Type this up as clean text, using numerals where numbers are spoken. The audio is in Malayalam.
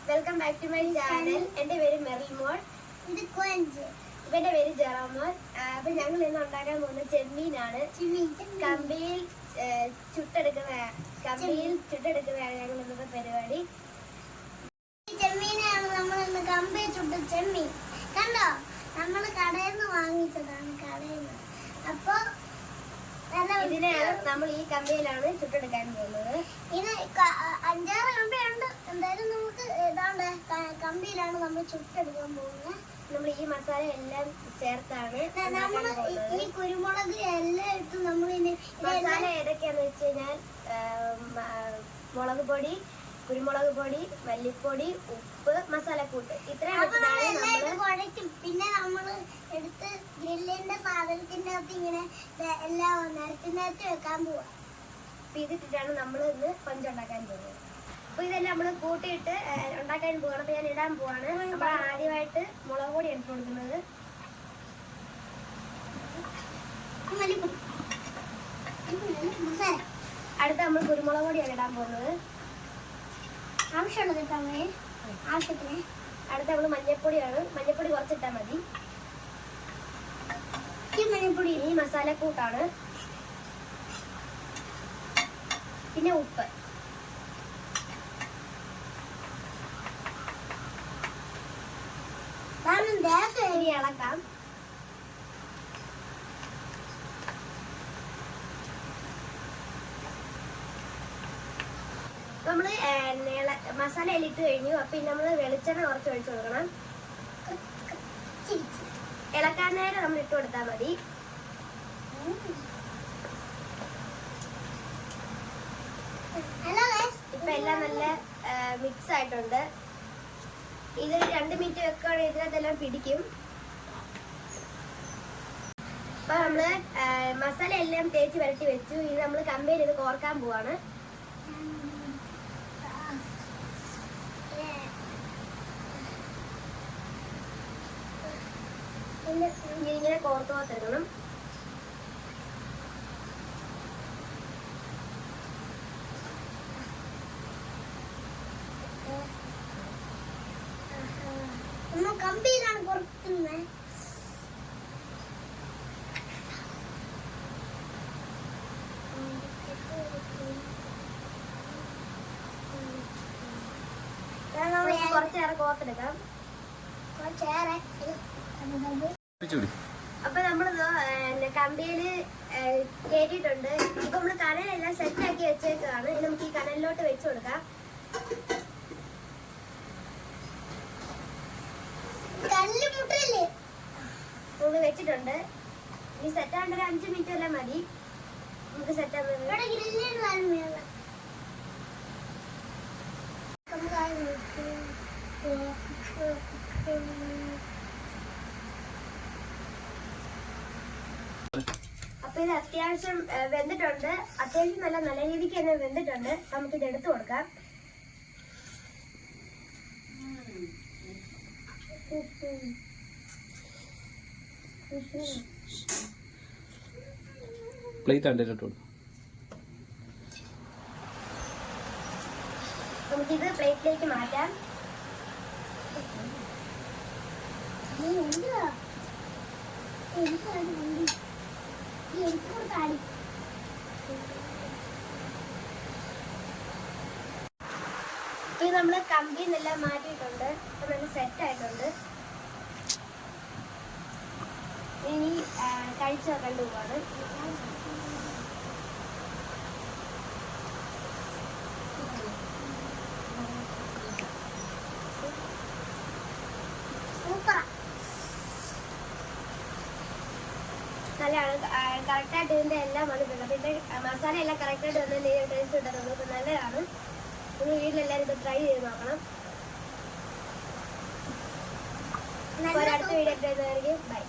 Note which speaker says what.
Speaker 1: Welcome back to my channel. എൻ്റെ പേര് മെറിൽമോൾ. ഇവന്റെ പേര് ജെറോമോൻ. അപ്പൊ ഞങ്ങൾ ഇന്ന് ഉണ്ടാക്കാൻ പോകുന്ന ചെമ്മീനാണ്. കമ്പിയിൽ ചുട്ടെടുക്കുന്നതാണ് ഞങ്ങൾ ഇന്നത്തെ പരിപാടി.
Speaker 2: ചെമ്മീനാണ് നമ്മൾ ഇന്ന് കമ്പിയിൽ ചുട്ട ചെമ്മീൻ. കണ്ടോ, നമ്മൾ കടയിൽ നിന്ന് വാങ്ങിച്ചതാണ്. അപ്പൊ
Speaker 1: ഇതിനെയാണ് നമ്മൾ ഈ കമ്പിയിലാണ് ചുട്ടെടുക്കാൻ പോകുന്നത്.
Speaker 2: ഇത് 5-6 കമ്പിയുണ്ട്. എന്തായാലും നമുക്ക് ഏതാണ്ട് കമ്പിയിലാണ് നമ്മൾ ചുട്ടെടുക്കാൻ പോകുന്നത്.
Speaker 1: നമ്മൾ ഈ മസാല എല്ലാം ചേർത്താണ്
Speaker 2: നമ്മൾ ഈ കുരുമുളക് എല്ലാം ഇട്ട് നമ്മൾ
Speaker 1: മസാല ഏതൊക്കെയാന്ന് വെച്ച് കഴിഞ്ഞാൽ മുളക് പൊടി, കുരുമുളക് പൊടി, മല്ലിപ്പൊടി, ഉപ്പ്, മസാലക്കൂട്ട്, ഇത്രയും
Speaker 2: കുഴയ്ക്കും. പിന്നെ നമ്മൾ എടുത്ത് ഗ്രില്ലിന്റെ സാധനത്തിന്റെ അകത്ത് ഇങ്ങനെ എല്ലാം നിരത്തിനകത്ത് വെക്കാൻ പോവാ.
Speaker 1: അപ്പൊ ഇതിട്ടിട്ടാണ് നമ്മൾ ഇന്ന് കൊഞ്ചുണ്ടാക്കാൻ പോകുന്നത്. അപ്പൊ ഇതെല്ലാം നമ്മൾ കൂട്ടിയിട്ട് ഉണ്ടാക്കാൻ പോവാണ്. അപ്പൊ ഞാൻ ഇടാൻ പോവാണ്. അപ്പൊ ആദ്യമായിട്ട് മുളക് പൊടി ഇട്ട് കൊടുക്കുന്നത്. അടുത്ത നമ്മൾ കുരുമുളക് പൊടിയാണ് ഇടാൻ പോകുന്നത്.
Speaker 2: ആവശ്യത്തിന്.
Speaker 1: അടുത്ത നമ്മൾ മഞ്ഞപ്പൊടിയാണ്. മഞ്ഞപ്പൊടി കുറച്ചിട്ടാൽ മതി.
Speaker 2: മഞ്ഞപ്പൊടി
Speaker 1: ഈ മസാലക്കൂട്ടാണ്. പിന്നെ ഉപ്പ്. ഇനി ഇളക്കാം. നമ്മള് മസാല ഇട്ട് കഴിഞ്ഞു. അപ്പൊ ഇനി നമ്മള് വെളിച്ചെണ്ണ കുറച്ച് ഒഴിച്ചു കൊടുക്കണം. ഇളക്കാൻ നേരം നമ്മൾ ഇട്ട് കൊടുത്താൽ മതി. ഇപ്പൊ എല്ലാം നല്ല മിക്സ് ആയിട്ടുണ്ട്. ഇത് 2 മിനിറ്റ് വെക്കുകയാണെങ്കിൽ ഇതിനകത്തെല്ലാം പിടിക്കും. അപ്പൊ നമ്മള് മസാല എല്ലാം തേച്ച് വരട്ടി വെച്ചു. ഇത് നമ്മൾ കമ്പയിൽ ഇത് കോർക്കാൻ പോവാണ്. ഇങ്ങനെ കോർത്തെടുക്കണം.
Speaker 2: കമ്പിയിലാണ് പുറത്തുന്നത്.
Speaker 1: കുറച്ചേറെ കോർത്തെടുക്കാം. അപ്പൊ നമ്മളിത് കമ്പിയില് കേട്ടിട്ടുണ്ട്. ഇപ്പൊ നമ്മള് കനലെല്ലാം സെറ്റാക്കി വെച്ചേക്കാണ്. ഇനി നമുക്ക് ഈ കനലിലോട്ട് വെച്ച് കൊടുക്കാം. നമ്മള് വെച്ചിട്ടുണ്ട്. ഇനി സെറ്റാണ്ട് 5 മിനിറ്റ് എല്ലാം മതി. നമുക്ക് സെറ്റാകുന്നത് അപ്പൊ ഇത് അത്യാവശ്യം വെന്തിട്ടുണ്ട്. അത്യാവശ്യം നല്ല രീതിക്ക് തന്നെ വെന്തിട്ടുണ്ട്. നമുക്ക് ഇത് എടുത്തു കൊടുക്കാം.
Speaker 3: പ്ലേറ്റ്
Speaker 1: നമുക്കിത് പ്ലേറ്റിലേക്ക് മാറ്റാം. ഇത് നമ്മള് കമ്പിയിൽ നിന്നെല്ലാം മാറ്റിയിട്ടുണ്ട്. അപ്പൊ നല്ല സെറ്റ് ആയിട്ടുണ്ട്. ഇനി കഴിച്ചു നോക്കാൻ പോവാണ്. നല്ലതാണ്. കറക്റ്റായിട്ട് ഇതിന്റെ എല്ലാം വന്നിട്ടുണ്ട്. പിന്നെ മസാല എല്ലാം കറക്റ്റായിട്ട് വന്നതിന്റെ ടേസ്റ്റ് ഉണ്ടാകുന്നത്. അപ്പൊ നല്ലതാണ്. നിങ്ങൾ വീട്ടിലെല്ലാവരും ഇത് ട്രൈ ചെയ്ത് നോക്കണം. അടുത്ത വീഡിയോ ബൈ.